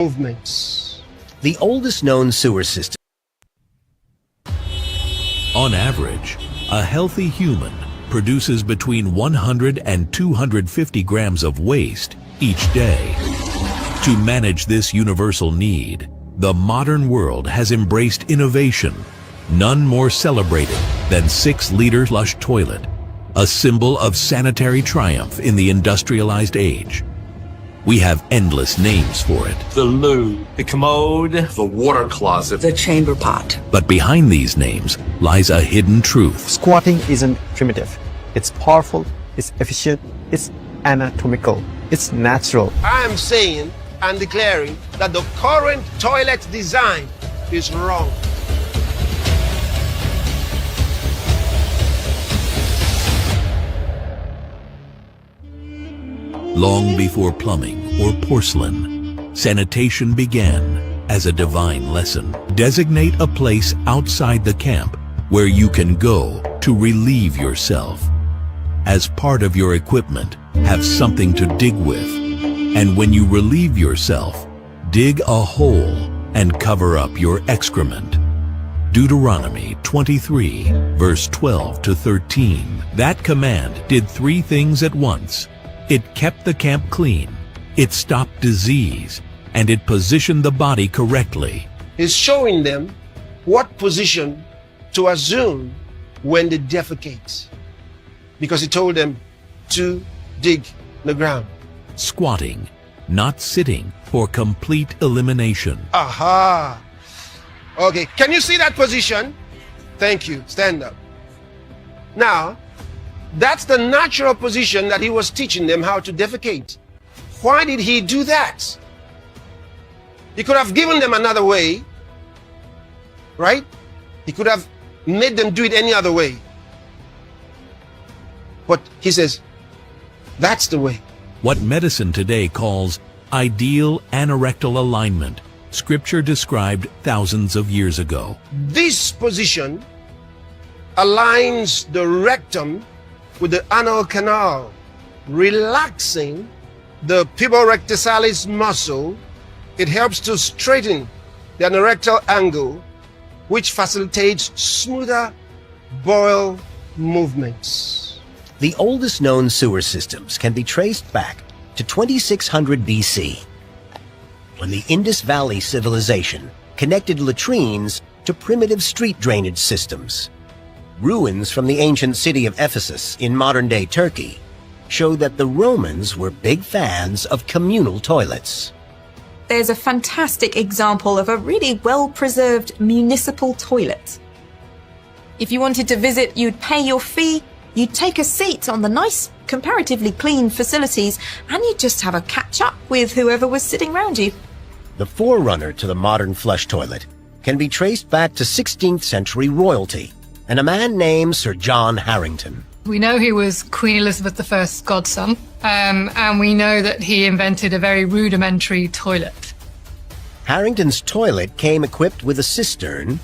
movements. The oldest known sewer system. On average, a healthy human produces between 100 and 250 grams of waste each day. To manage this universal need, the modern world has embraced innovation, none more celebrated than 6-liter flush toilet, a symbol of sanitary triumph in the industrialized age. We have endless names for it. The loo, the commode, the water closet, the chamber pot. But behind these names lies a hidden truth. Squatting isn't primitive. It's powerful, it's efficient, it's anatomical, it's natural. I am saying and declaring that the current toilet design is wrong. Long before plumbing or porcelain, sanitation began as a divine lesson. Designate a place outside the camp where you can go to relieve yourself. As part of your equipment, have something to dig with. And when you relieve yourself, dig a hole and cover up your excrement. Deuteronomy 23, verse 12 to 13. That command did 3 things at once. It kept the camp clean, it stopped disease, and it positioned the body correctly. He's showing them what position to assume when they defecate, because he told them to dig the ground. Squatting, not sitting, for complete elimination. Aha! Okay, can you see that position? Thank you. Stand up. Now, that's the natural position that he was teaching them how to defecate. Why did he do that? He could have given them another way, right? He could have made them do it any other way. But he says, that's the way. What medicine today calls ideal anorectal alignment, Scripture described thousands of years ago. This position aligns the rectum with the anal canal, relaxing the puborectalis muscle. It helps to straighten the anorectal angle, which facilitates smoother bowel movements. The oldest known sewer systems can be traced back to 2600 BC, when the Indus Valley civilization connected latrines to primitive street drainage systems. Ruins from the ancient city of Ephesus in modern-day Turkey show that the Romans were big fans of communal toilets. There's a fantastic example of a really well-preserved municipal toilet. If you wanted to visit, you'd pay your fee, you'd take a seat on the nice, comparatively clean facilities, and you'd just have a catch-up with whoever was sitting around you. The forerunner to the modern flush toilet can be traced back to 16th century royalty and a man named Sir John Harrington. We know he was Queen Elizabeth I's godson, and we know that he invented a very rudimentary toilet. Harrington's toilet came equipped with a cistern,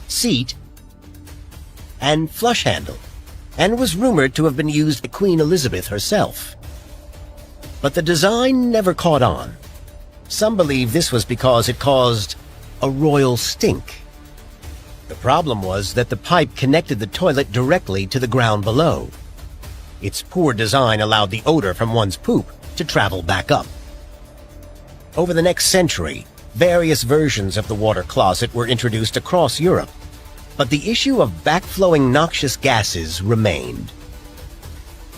seat, and flush handle, and was rumored to have been used by Queen Elizabeth herself. But the design never caught on. Some believe this was because it caused a royal stink. The problem was that the pipe connected the toilet directly to the ground below. Its poor design allowed the odor from one's poop to travel back up. Over the next century, various versions of the water closet were introduced across Europe, but the issue of backflowing noxious gases remained.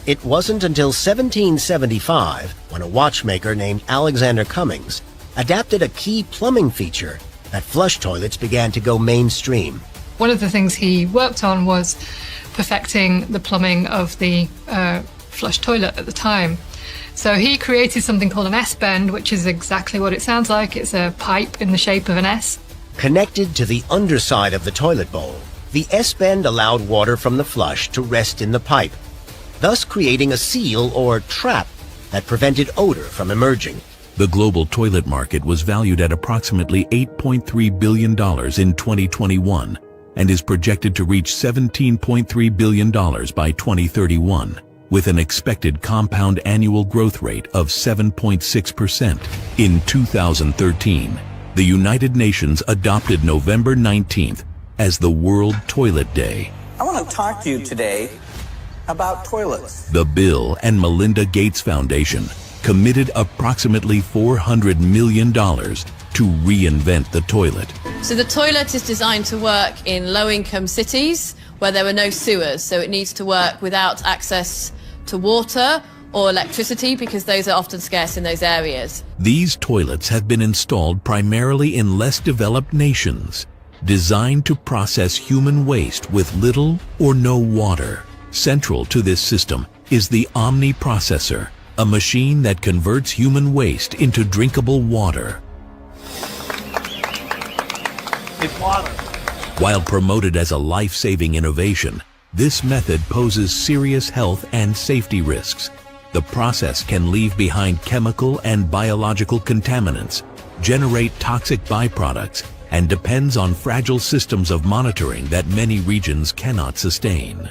It wasn't until 1775 when a watchmaker named Alexander Cummings adapted a key plumbing feature that flush toilets began to go mainstream. One of the things he worked on was perfecting the plumbing of the flush toilet at the time. So he created something called an S-bend, which is exactly what it sounds like. It's a pipe in the shape of an S. Connected to the underside of the toilet bowl, the S-bend allowed water from the flush to rest in the pipe, thus creating a seal or trap that prevented odor from emerging. The global toilet market was valued at approximately $8.3 billion in 2021 and is projected to reach $17.3 billion by 2031. with an expected compound annual growth rate of 7.6%. In 2013, the United Nations adopted November 19th as the World Toilet Day. I want to talk to you today about toilets. The Bill and Melinda Gates Foundation committed approximately $400 million to reinvent the toilet. So the toilet is designed to work in low-income cities where there are no sewers, so it needs to work without access to water or electricity because those are often scarce in those areas. These toilets have been installed primarily in less developed nations, designed to process human waste with little or no water. Central to this system is the Omni Processor, a machine that converts human waste into drinkable water. It's water. While promoted as a life-saving innovation, this method poses serious health and safety risks. The process can leave behind chemical and biological contaminants, generate toxic byproducts, and depends on fragile systems of monitoring that many regions cannot sustain.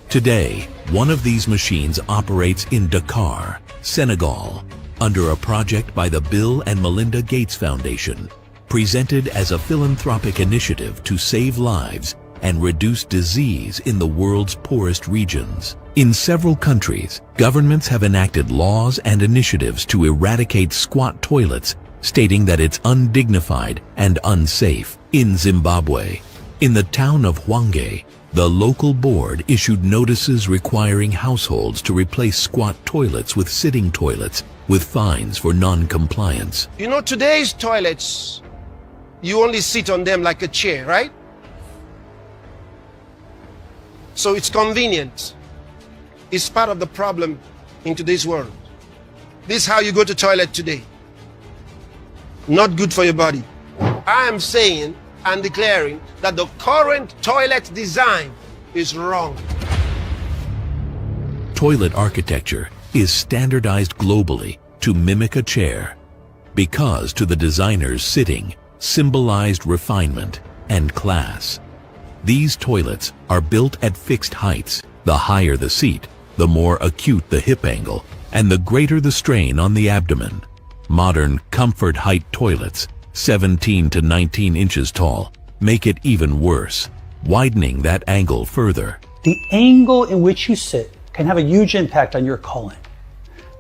Today, one of these machines operates in Dakar, Senegal, under a project by the Bill and Melinda Gates Foundation, presented as a philanthropic initiative to save lives and reduce disease in the world's poorest regions. In several countries, governments have enacted laws and initiatives to eradicate squat toilets, stating that it's undignified and unsafe. In Zimbabwe, in the town of Hwange, the local board issued notices requiring households to replace squat toilets with sitting toilets, with fines for non-compliance. You know, today's toilets, you only sit on them like a chair, right? So it's convenient. It's part of the problem in today's world. This is how you go to toilet today. Not good for your body. I am saying and declaring that the current toilet design is wrong. Toilet architecture is standardized globally to mimic a chair, because to the designers, sitting symbolized refinement and class. These toilets are built at fixed heights. The higher the seat, the more acute the hip angle, and the greater the strain on the abdomen. Modern comfort height toilets, 17 to 19 inches tall, make it even worse, widening that angle further. The angle in which you sit can have a huge impact on your colon.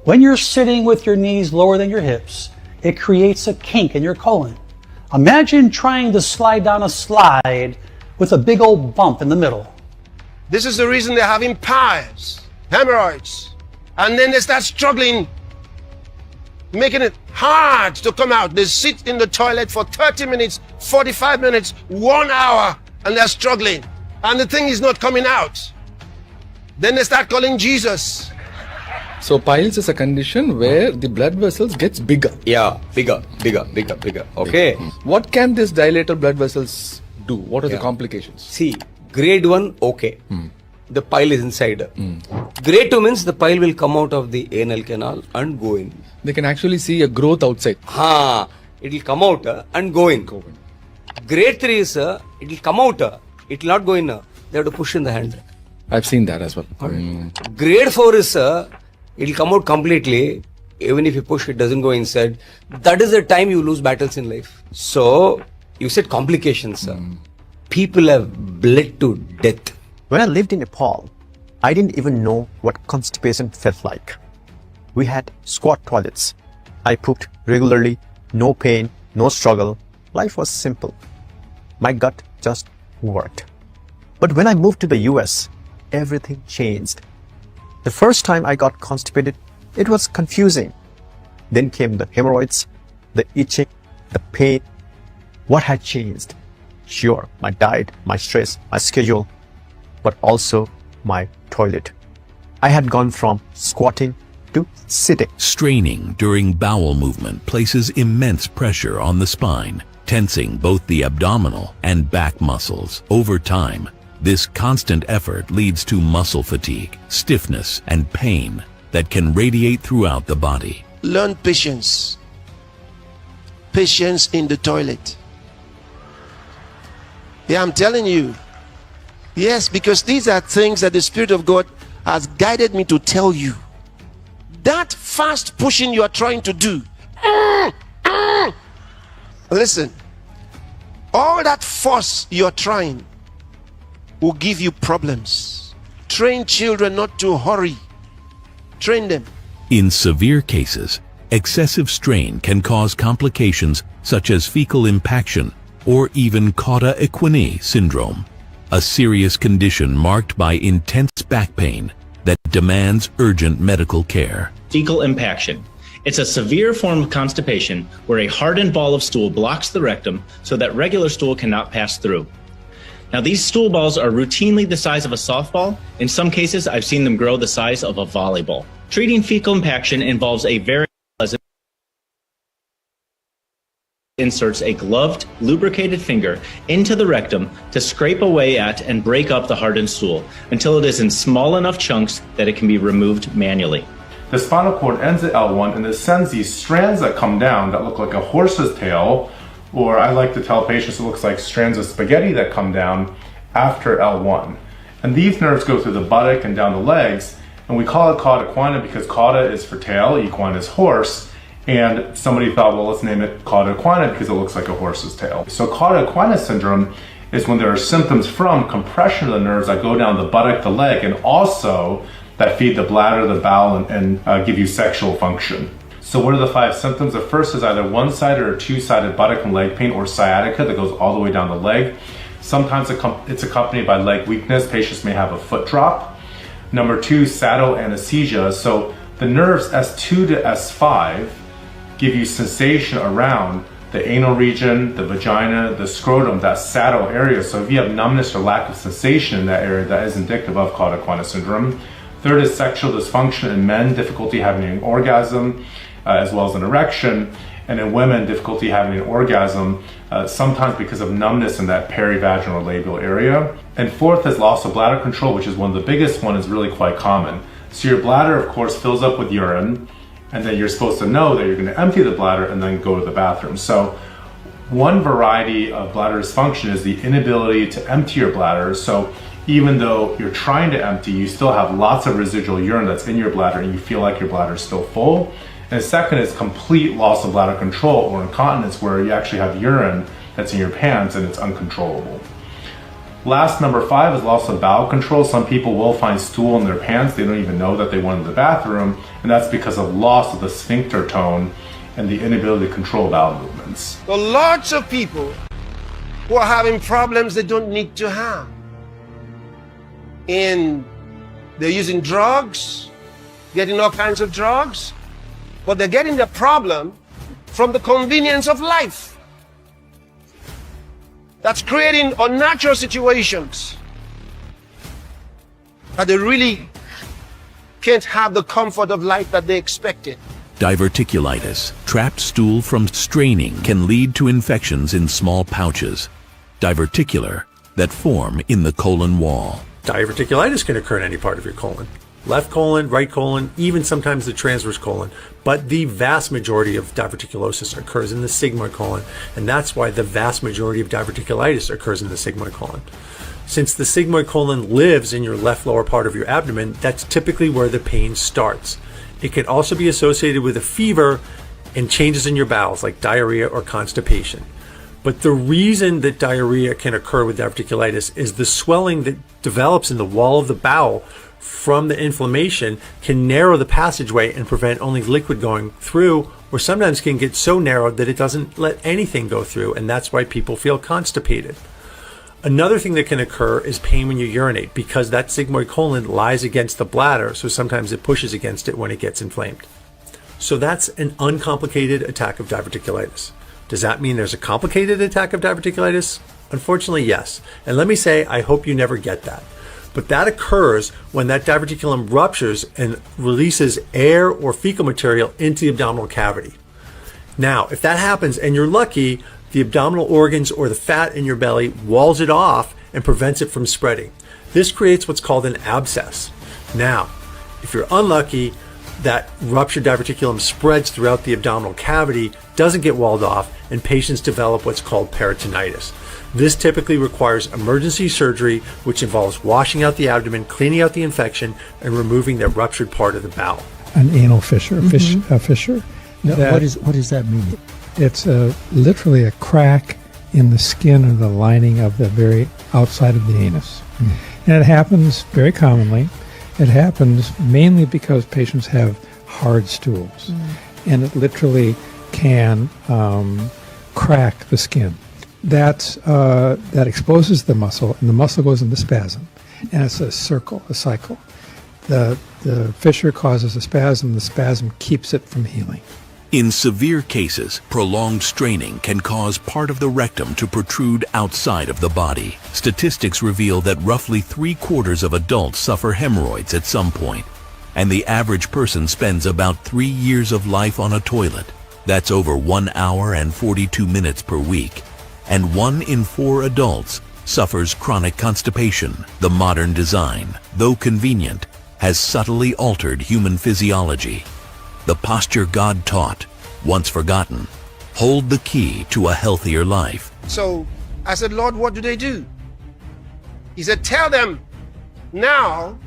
When you're sitting with your knees lower than your hips, it creates a kink in your colon. Imagine trying to slide down a slide with a big old bump in the middle. This is the reason they're having piles, hemorrhoids, and then they start struggling, making it hard to come out. They sit in the toilet for 30 minutes, 45 minutes, 1 hour, and they're struggling. And the thing is not coming out. Then they start calling Jesus. So piles is a condition where the blood vessels gets bigger. Yeah, bigger. Okay. What can this dilated blood vessels do? What are the complications? See, grade 1, okay. The pile is inside. Grade 2 means the pile will come out of the anal canal and go in. They can actually see a growth outside. It will come out and go in. Grade 3 is it will come out. It will not go in. They have to push in the hand. I've seen that as well. Grade 4 is it will come out completely. Even if you push, it doesn't go inside. That is the time you lose battles in life. So, you said complications. People have bled to death. When I lived in Nepal, I didn't even know what constipation felt like. We had squat toilets. I pooped regularly, no pain, no struggle. Life was simple. My gut just worked. But when I moved to the US, everything changed. The first time I got constipated, it was confusing. Then came the hemorrhoids, the itching, the pain. What had changed? Sure, my diet, my stress, my schedule, but also my toilet. I had gone from squatting to sitting. Straining during bowel movement places immense pressure on the spine, tensing both the abdominal and back muscles. Over time, this constant effort leads to muscle fatigue, stiffness, and pain that can radiate throughout the body. Learn patience. Patience in the toilet. Yeah, I'm telling you. Yes, because these are things that the Spirit of God has guided me to tell you that fast pushing you are trying to do. Listen, all that force you're trying will give you problems. Train children not to hurry. Train them. In severe cases, excessive strain can cause complications such as fecal impaction or even cauda equina syndrome, a serious condition marked by intense back pain that demands urgent medical care. Fecal impaction. It's a severe form of constipation where a hardened ball of stool blocks the rectum so that regular stool cannot pass through. Now, these stool balls are routinely the size of a softball. In some cases, I've seen them grow the size of a volleyball. Treating fecal impaction involves a very pleasant inserts a gloved, lubricated finger into the rectum to scrape away at and break up the hardened stool until it is in small enough chunks that it can be removed manually. The spinal cord ends at L1 and it sends these strands that come down that look like a horse's tail, or I like to tell patients it looks like strands of spaghetti that come down after L1. And these nerves go through the buttock and down the legs, and we call it cauda equina because cauda is for tail, equine is horse, and somebody thought, well, let's name it cauda equina because it looks like a horse's tail. So cauda equina syndrome is when there are symptoms from compression of the nerves that go down the buttock, the leg, and also that feed the bladder, the bowel, and give you sexual function. So what are the 5 symptoms? The first is either one-sided or two-sided buttock and leg pain or sciatica that goes all the way down the leg. Sometimes it's accompanied by leg weakness. Patients may have a foot drop. Number 2, saddle anesthesia. So the nerves S2 to S5 give you sensation around the anal region, the vagina, the scrotum, that saddle area. So if you have numbness or lack of sensation in that area, that is indicative of cauda equina syndrome. Third is sexual dysfunction in men, difficulty having an orgasm, as well as an erection. And in women, difficulty having an orgasm, sometimes because of numbness in that perivaginal labial area. And fourth is loss of bladder control, which is one of the biggest one, is really quite common. So your bladder, of course, fills up with urine, and then you're supposed to know that you're going to empty the bladder and then go to the bathroom. So one variety of bladder dysfunction is the inability to empty your bladder. So even though you're trying to empty, you still have lots of residual urine that's in your bladder and you feel like your bladder is still full. And the second is complete loss of bladder control or incontinence, where you actually have urine that's in your pants and it's uncontrollable. Last, number 5 is loss of bowel control. Some people will find stool in their pants. They don't even know that they went to the bathroom, and that's because of loss of the sphincter tone and the inability to control bowel movements. So lots of people who are having problems they don't need to have. And they're using drugs, getting all kinds of drugs, but they're getting the problem from the convenience of life. That's creating unnatural situations that they really can't have the comfort of life that they expected. Diverticulitis, trapped stool from straining, can lead to infections in small pouches, diverticular, that form in the colon wall. Diverticulitis can occur in any part of your colon. Left colon, right colon, even sometimes the transverse colon. But the vast majority of diverticulosis occurs in the sigmoid colon, and that's why the vast majority of diverticulitis occurs in the sigmoid colon. Since the sigmoid colon lives in your left lower part of your abdomen, that's typically where the pain starts. It can also be associated with a fever and changes in your bowels, like diarrhea or constipation. But the reason that diarrhea can occur with diverticulitis is the swelling that develops in the wall of the bowel from the inflammation can narrow the passageway and prevent only liquid going through, or sometimes can get so narrowed that it doesn't let anything go through, and that's why people feel constipated. Another thing that can occur is pain when you urinate, because that sigmoid colon lies against the bladder, so sometimes it pushes against it when it gets inflamed. So that's an uncomplicated attack of diverticulitis. Does that mean there's a complicated attack of diverticulitis? Unfortunately, yes. And let me say, I hope you never get that. But that occurs when that diverticulum ruptures and releases air or fecal material into the abdominal cavity. Now, if that happens and you're lucky, the abdominal organs or the fat in your belly walls it off and prevents it from spreading. This creates what's called an abscess. Now, if you're unlucky, that ruptured diverticulum spreads throughout the abdominal cavity, doesn't get walled off, and patients develop what's called peritonitis. This typically requires emergency surgery, which involves washing out the abdomen, cleaning out the infection, and removing the ruptured part of the bowel. An anal fissure, a fissure. No, what does that mean? It's literally a crack in the skin or the lining of the very outside of the anus. And it happens very commonly. It happens mainly because patients have hard stools. And it literally can crack the skin. That exposes the muscle, and the muscle goes into spasm. And it's a cycle. The fissure causes a spasm, the spasm keeps it from healing. In severe cases, prolonged straining can cause part of the rectum to protrude outside of the body. Statistics reveal that roughly 3/4 of adults suffer hemorrhoids at some point, and the average person spends about 3 years of life on a toilet. That's over 1 hour and 42 minutes per week. And 1 in 4 adults suffers chronic constipation. The modern design, though convenient, has subtly altered human physiology. The posture God taught, once forgotten, hold the key to a healthier life. So I said, Lord, what do? He said, tell them now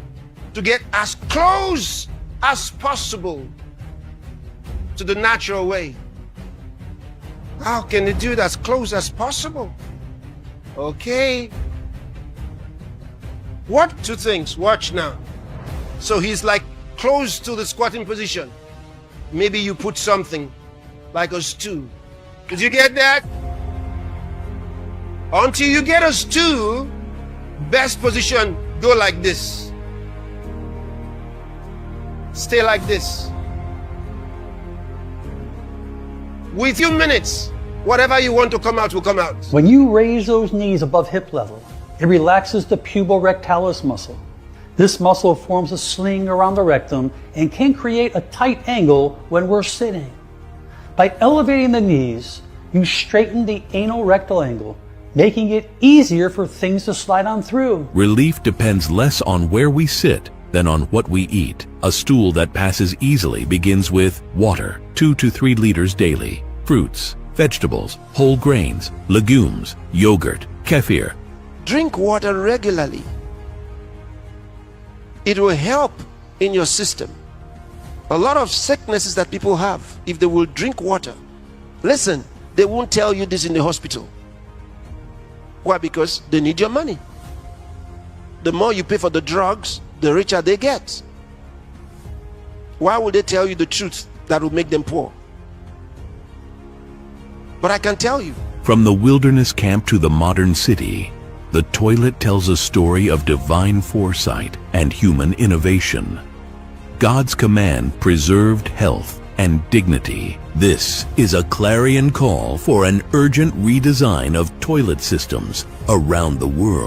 to get as close as possible to the natural way. How can they do it as close as possible? Okay. What 2 things? Watch now. So he's like close to the squatting position. Maybe you put something like a stool. Did you get that? Until you get a stool, best position, go like this. Stay like this. With few minutes, whatever you want to come out will come out. When you raise those knees above hip level, it relaxes the puborectalis muscle. This muscle forms a sling around the rectum and can create a tight angle when we're sitting. By elevating the knees, you straighten the anal rectal angle, making it easier for things to slide on through. Relief depends less on where we sit than on what we eat. A stool that passes easily begins with water, 2 to 3 liters daily, fruits, vegetables, whole grains, legumes, yogurt, kefir. Drink water regularly. It will help in your system. A lot of sicknesses that people have, if they will drink water, listen, they won't tell you this in the hospital. Why? Because they need your money. The more you pay for the drugs, the richer they get. Why would they tell you the truth that will make them poor? But I can tell you. From the wilderness camp to the modern city, the toilet tells a story of divine foresight and human innovation. God's command preserved health and dignity. This is a clarion call for an urgent redesign of toilet systems around the world.